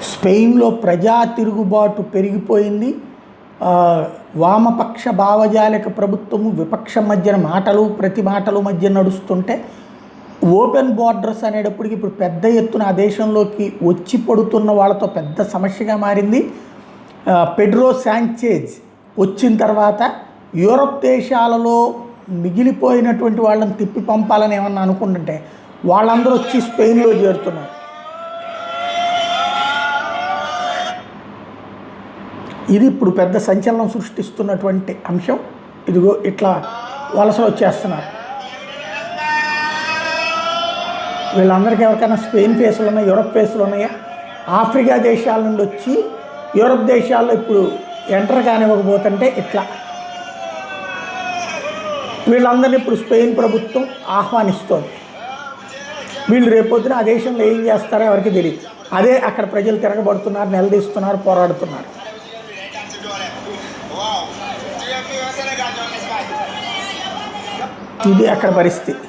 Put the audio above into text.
స్పెయిన్లో ప్రజా తిరుగుబాటు పెరిగిపోయింది. వామపక్ష భావజాలిక ప్రభుత్వము విపక్షం మధ్యన మాటలు ప్రతి మాటలు మధ్య నడుస్తుంటే ఓపెన్ బార్డర్స్ అనేటప్పటికి ఇప్పుడు పెద్ద ఎత్తున ఆ దేశంలోకి వచ్చి పడుతున్న వాళ్ళతో పెద్ద సమస్యగా మారింది. పెడ్రో శాంచేజ్ వచ్చిన తర్వాత యూరప్ దేశాలలో మిగిలిపోయినటువంటి వాళ్ళని తిప్పి పంపాలని ఏమన్నా అనుకుంటుంటే వాళ్ళందరూ వచ్చి స్పెయిన్లో చేరుతున్నారు. ఇది ఇప్పుడు పెద్ద సంచలనం సృష్టిస్తున్నటువంటి అంశం. ఇదిగో ఇట్లా వలసలు వచ్చేస్తున్నారు. వీళ్ళందరికీ ఎవరికైనా స్పెయిన్ ఫేసులు ఉన్నాయా, యూరప్ ఫేసులు ఉన్నాయా? ఆఫ్రికా దేశాల నుండి వచ్చి యూరప్ దేశాల్లో ఇప్పుడు ఎంటర్ కానివ్వకపోతుంటే ఇట్లా వీళ్ళందరినీ ఇప్పుడు స్పెయిన్ ప్రభుత్వం ఆహ్వానిస్తోంది. వీళ్ళు రేపొద్దున ఆ దేశంలో ఏం చేస్తారో ఎవరికి తెలియదు. అదే అక్కడ ప్రజలు తిరగబడుతున్నారు, నిలదీస్తున్నారు, పోరాడుతున్నారు. ఇది అక్కడ పరిస్థితి.